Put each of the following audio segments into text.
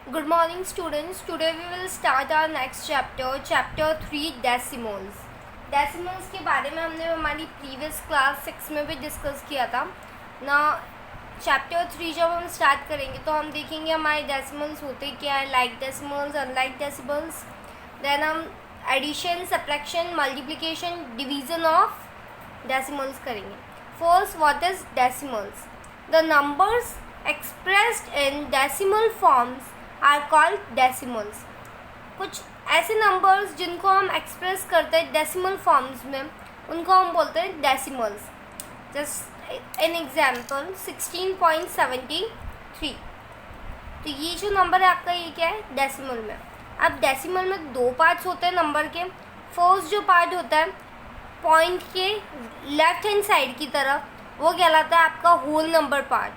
Good morning students. Today we will start our next chapter 3 decimals. Decimals के बारे में हमने हमारी प्रीवियस क्लास 6 में भी डिस्कस किया था ना. चैप्टर 3 जब हम स्टार्ट करेंगे तो हम देखेंगे हमारे डेसिमल्स होते क्या है, like decimals, unlike decimals. Then हम addition, subtraction, multiplication, division of decimals करेंगे. First, what is decimals? The numbers expressed in decimal forms are called decimals. कुछ ऐसे नंबर्स जिनको हम एक्सप्रेस करते हैं डेसिमल फॉर्म्स में उनको हम बोलते हैं डेसिमल्स. Just an example 16.73. तो ये जो नंबर है आपका, ये क्या है? डेसिमल में. अब डेसिमल में दो पार्ट्स होते हैं नंबर के. फर्स्ट जो पार्ट होता है पॉइंट के लेफ्ट हैंड साइड की तरफ, वो कहलाता है आपका होल नंबर पार्ट.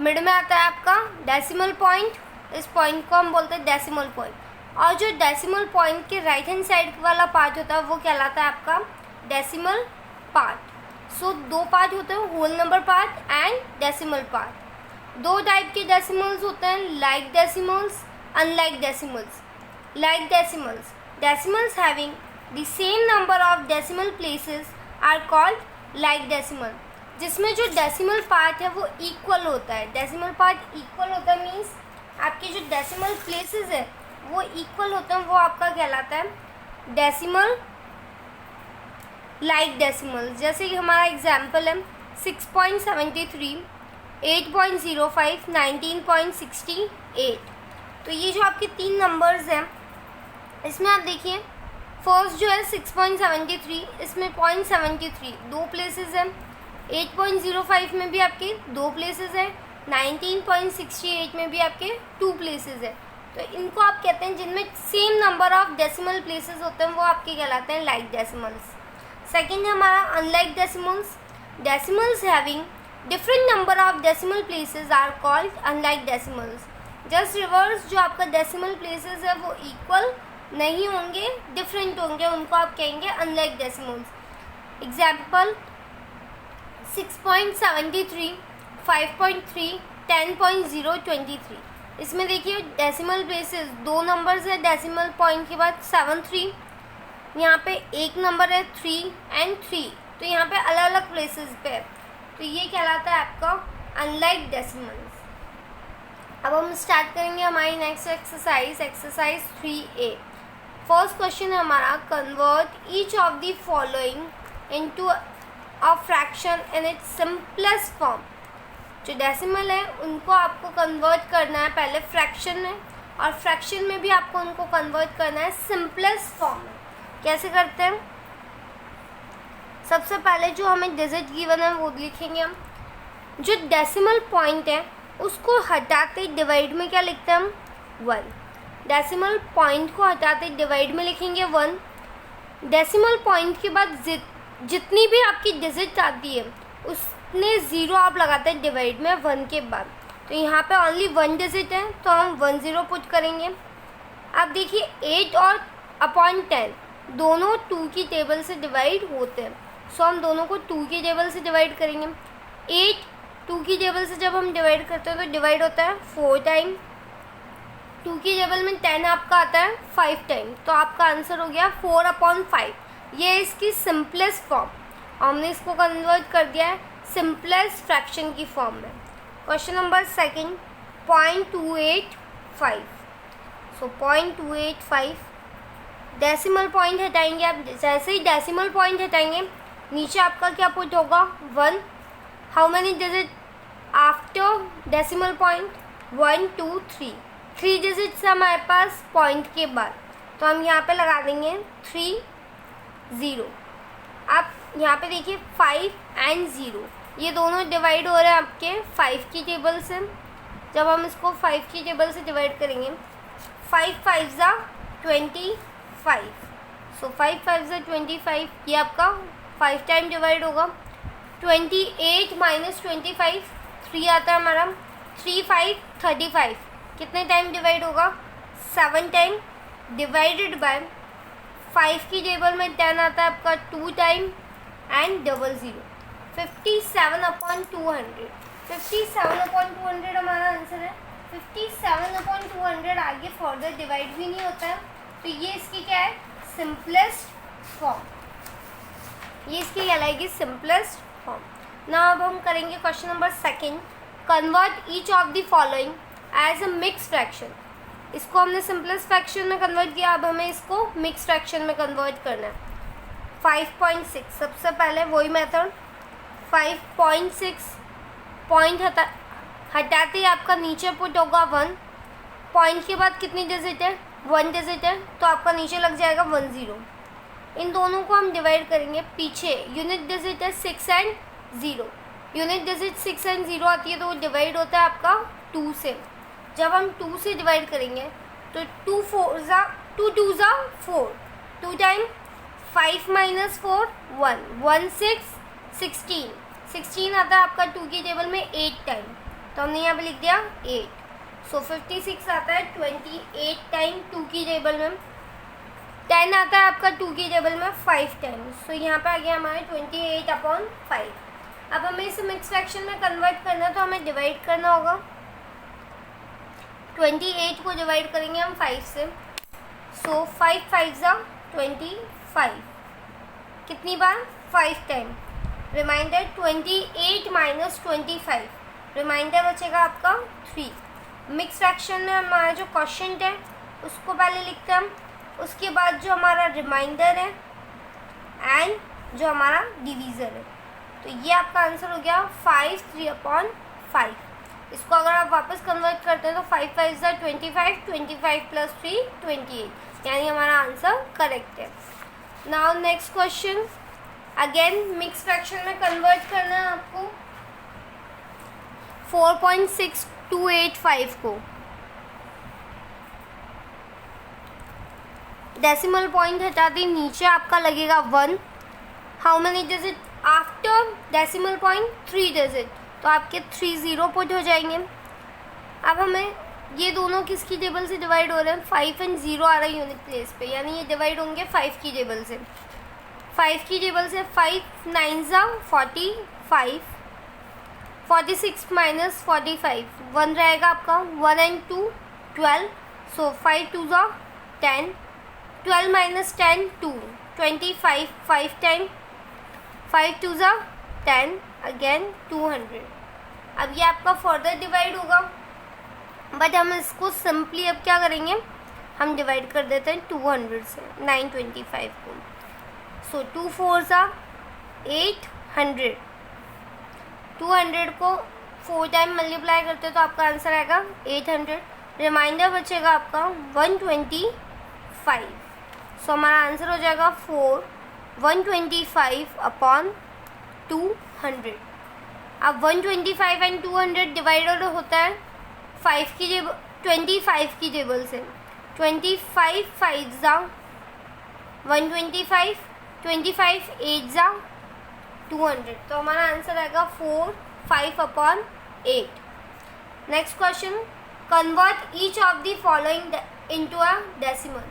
मिड में आता है आपका डेसिमल पॉइंट. इस पॉइंट को हम बोलते हैं डेसिमल पॉइंट. और जो डेसिमल पॉइंट के राइट हैंड साइड वाला पार्ट होता है वो कहलाता है आपका डेसिमल पार्ट. सो दो पार्ट होते हैं, whole number part and decimal part. दो टाइप के डेसिमल्स होते हैं, like decimals, unlike decimals. Like decimals, decimals having the same number of decimal places are called like decimal. जिसमें जो डेसिमल पार्ट है वो इक्वल होता है. डेसिमल पार्ट इक्वल होता है मीन्स आपके जो डेसिमल प्लेसेस है वो इक्वल होते हैं, वो आपका कहलाता है डेसिमल लाइक डेसिमल. जैसे कि हमारा एग्जांपल है 6.73, 8.05, 19.68. तो ये जो आपके तीन नंबर्स हैं इसमें आप देखिए, फर्स्ट जो है 6.73, इसमें 0.73 दो प्लेसेस हैं. 8.05 में भी आपके दो प्लेसेस हैं. 19.68 में भी आपके टू प्लेसेस हैं. तो इनको आप कहते हैं जिनमें same number of decimal places होते हैं, वो आपके कहलाते हैं लाइक डेसिमल्स. सेकेंड है हमारा unlike decimals. Decimals having different number of decimal places are called unlike decimals. Just reverse, जो आपका डेसिमल प्लेसेस है वो इक्वल नहीं होंगे, डिफरेंट होंगे, उनको आप कहेंगे अनलाइक डेसिमल्स. एग्जाम्पल 6.73, 5.3, 10.0, 23. इसमें देखिए डेसिमल प्लेसेस दो नंबर्स है. डेसिमल पॉइंट के बाद 7, 3. यहाँ पे एक नंबर है 3 एंड 3. तो यहाँ पे अलग अलग प्लेसेस पे है. तो ये कहलाता है आपका अनलाइक डेसिमल्स. अब हम स्टार्ट करेंगे हमारी next exercise, exercise 3A. First question है हमारा, convert each of the following into a fraction in its simplest form. जो डेसिमल है उनको आपको कन्वर्ट करना है पहले फ्रैक्शन में, और फ्रैक्शन में भी आपको उनको कन्वर्ट करना है सिंपलेस्ट फॉर्म में. कैसे करते हैं? सबसे पहले जो हमें डिजिट गिवन है वो लिखेंगे हम. जो डेसिमल पॉइंट है उसको हटाते डिवाइड में क्या लिखते हैं हम? 1. डेसिमल पॉइंट को हटाते डिवाइड में लिखेंगे 1. डेसिमल पॉइंट के बाद जितनी भी आपकी डिजिट आती है उसने ज़ीरो आप लगाते हैं डिवाइड में 1 के बाद. तो यहाँ पे ओनली 1 डिजिट है तो हम 1 0 पुट करेंगे. अब देखिए 8 और अपॉन 10 दोनों 2 की टेबल से डिवाइड होते हैं. सो हम दोनों को 2 की टेबल से डिवाइड करेंगे. 8 2 की टेबल से जब हम डिवाइड करते हैं तो डिवाइड होता है 4 टाइम. 2 की टेबल में 10 आपका आता है 5 टाइम. तो आपका आंसर हो गया 4/5. ये इसकी सिंपलेस्ट फॉर्म. हमने इसको कन्वर्ट कर दिया है सिंपलेस्ट फ्रैक्शन की फॉर्म में. Question number second, 0.285. सो 0.285 डेसिमल पॉइंट हटाएंगे आप. जैसे ही डेसिमल पॉइंट हटाएंगे नीचे आपका क्या पुट होगा? 1. How many digit after decimal point? 1 2 3. 3 digits हमारे पास पॉइंट के बाद, तो हम यहाँ पे लगा देंगे 3 0. आप यहाँ पे देखिए 5 एंड 0 ये दोनों डिवाइड हो रहे हैं आपके 5 की टेबल से. जब हम इसको 5 की टेबल से डिवाइड करेंगे, 5 5 ज़ा 25. सो 5 5 ज़ा 25, ये आपका 5 टाइम डिवाइड होगा. 28 माइनस 25 3 आता है हमारा. 3 5 35 कितने टाइम डिवाइड होगा? 7 टाइम. डिवाइडेड बाय 5 की टेबल में 10 आता है आपका 2 टाइम एंड 00. 57/200. 57/200 हमारा आंसर है. 57 7/200 आगे फर्दर डिवाइड भी नहीं होता है, तो ये इसकी क्या है, सिंपलेस्ट फॉर्म, ये इसकी कहलाएगी सिंपलेस्ट फॉर्म। ना अब हम करेंगे question number 2, convert each of the following as a mix fraction. इसको हमने सिंपलेस्ट फ्रैक्शन में कन्वर्ट किया, अब हमें इसको मिक्स फ्रैक्शन में कन्वर्ट करना है। 5.6 सबसे पहले वही मेथड, 5.6 पॉइंट हटाते ही आपका नीचे पुट होगा 1, पॉइंट के बाद कितनी डिजिट है, 1 डिजिट है, तो आपका नीचे लग जाएगा 10। इन दोनों को हम डिवाइड करेंगे, पीछे यूनिट डिजिट है 6 और 0, यूनिट डिजिट 6 और 0 आती है तो वो डिवाइड होता है आपका 2 से। जब हम 2 से डिवाइड करेंगे तो 2 2 ज़ा 4, 2 टाइम 5 - 4 1, 1 6 16, 16 आता है आपका 2 की टेबल में 8 टाइम, तो हमने यहाँ पे लिख दिया 8। सो 56 आता है 28 टाइम 2 की टेबल में, 10 आता है आपका 2 की टेबल में 5 टाइम, सो यहाँ पे आ गया हमारे 28/5। अब हमें इसे मिक्स फ्रैक्शन में कन्वर्ट करना है तो हमें डिवाइड करना होगा, 28 को डिवाइड करेंगे हम 5 से, सो 5 5 ज़ा 25, कितनी बार, 5 टाइम, रिमाइंडर 28 - 25, रिमाइंडर बचेगा आपका 3। मिक्स फ्रैक्शन में हमारा जो क्वोशिएंट है उसको पहले लिखते हैं हम, उसके बाद जो हमारा रिमाइंडर है एंड जो हमारा डिवीज़र है, तो ये आपका आंसर हो गया 5 3/5। इसको अगर आप वापस कन्वर्ट करते हैं तो 5 5 ज़ा 25, 25 + 3 28, यानी हमारा आंसर करेक्ट है। Now next question, again mix fraction में कन्वर्ट करना है आपको 4.6285 को, डेसिमल पॉइंट हटा दी, नीचे आपका लगेगा 1, how many digit after decimal point, 3 digit, तो आपके 3 0 पुट हो जाएंगे। अब हमें ये दोनों किसकी टेबल से डिवाइड हो रहे हैं, 5 और 0 आ रहा है यूनिट प्लेस पे, यानी ये डिवाइड होंगे 5 की टेबल से, 5 की टेबल से 5 9 ज़ा 45, 46 - 45 1 रहेगा आपका, 1 और 2 12, सो 5 2 ज़ा 10, 12 - 10 2, 25 5 टाइम, 5 2 ज़ा 10, अगेन 200। अब ये आपका फर्दर डिवाइड होगा, बट हम इसको सिंपली अब क्या करेंगे, हम डिवाइड कर देते हैं 200 से 925 को, सो 2 4 ज़ा 800, 200 को 4 टाइम मल्टीप्लाई करते तो आपका आंसर आएगा 800, रिमाइंडर बचेगा आपका 125, सो हमारा आंसर हो जाएगा 125/200। अब 125 और 200 डिवाइडेड होता है 25 की टेबल से, 25 5 ज़ा 125, 25 8 ज़ा 200, तो हमारा आंसर आएगा 4 5/8। Next question, convert each of the following into a decimal.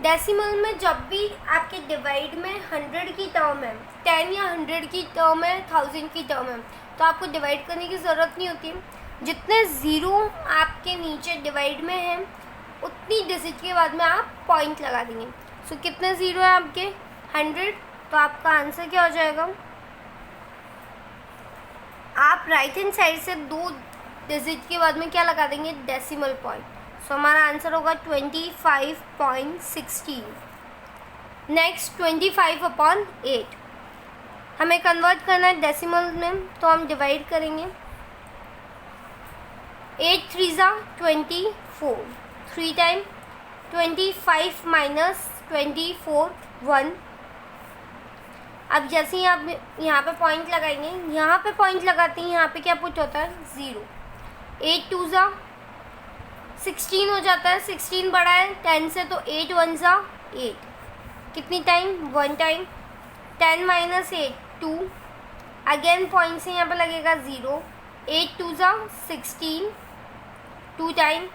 Decimal में जब भी आपके डिवाइड में 100 की टर्म है, 10 या 100 की टर्म है, 1000 की टर्म है, तो आपको डिवाइड करने की ज़रूरत नहीं होती। जितने ज़ीरो आपके नीचे डिवाइड में हैं उतनी डिजिट के बाद में आप पॉइंट लगा देंगे। सो कितने ज़ीरो है आपके, 100, तो आपका आंसर क्या हो जाएगा, आप राइट हैंड साइड से 2 डिजिट के बाद में क्या लगा देंगे, डेसिमल पॉइंट। सो हमारा आंसर होगा 25.16। नेक्स्ट 25/8 हमें कन्वर्ट करना है डेसिमल में, तो हम डिवाइड करेंगे, 8 3 ज़ा 24, 3 टाइम 25 - 24 1। अब जैसे ही आप यहाँ पे पॉइंट लगाएंगे, यहाँ पे पॉइंट लगाते हैं, यहाँ पे क्या पुट होता है, 0। 8 2 ज़ा 16 हो जाता है, 16 बड़ा है 10 से, तो 8 1 ज़ा 8, कितनी टाइम, 1 टाइम, 10 - 8 2, अगेन पॉइंट से यहाँ पे लगेगा 0, 8 2 ज़ा 16, 2 टाइम।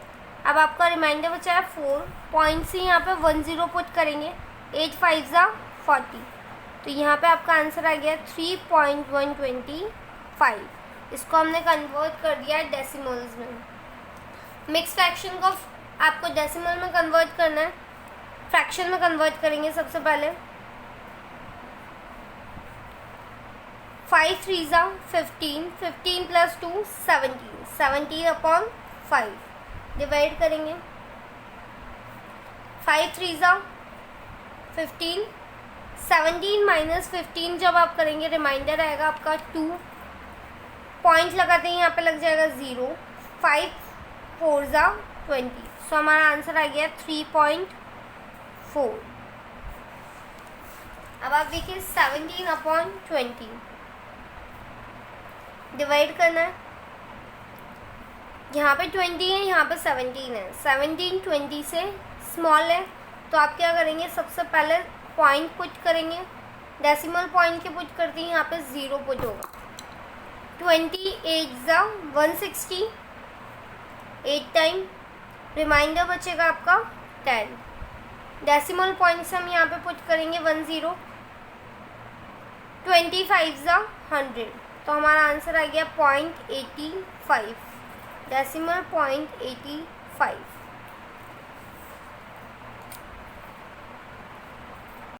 अब आपका रिमाइंडर बचा है 4, पॉइंट से यहाँ पे 1 0 पुट करेंगे, 8 5 ज़ा 40, तो यहाँ पे आपका आंसर आ गया 3.125। इसको हमने कन्वर्ट कर दिया डेसिमल्स में। मिक्स फ्रैक्शन को आपको डेसिमल में कन्वर्ट करना है, फ्रैक्शन में कन्वर्ट करेंगे सबसे पहले। 5 3 ज़ा 15, 15 प्लस 2 17, 17/5 डिवाइड करेंगे। 5 3 ज़ा 15, 17 माइनस 15 जब आप करेंगे रिमाइंडर आएगा आपका 2, पॉइंट लगाते हैं यहाँ पे लग जाएगा 0, 5 4 ज़ा 20, सो हमारा आंसर आ गया 3.4। अब आप देखिए 17/20 डिवाइड करना है, यहाँ पे 20 है, यहाँ पे 17 है, 17 20 से स्मॉल है, तो आप क्या करेंगे, सबसे पहले पॉइंट पुट करेंगे, डेसिमल पॉइंट के पुट करते हैं, यहाँ पे 0 पुट होगा। 28 ज़ा 160, 8 टाइम रिमाइंडर बचेगा आपका 10, डेसिमल पॉइंट से हम यहाँ पे पुट करेंगे 10। 25 ज़ा 100, तो हमारा आंसर आ गया 0.85, डेसिमल 0.85।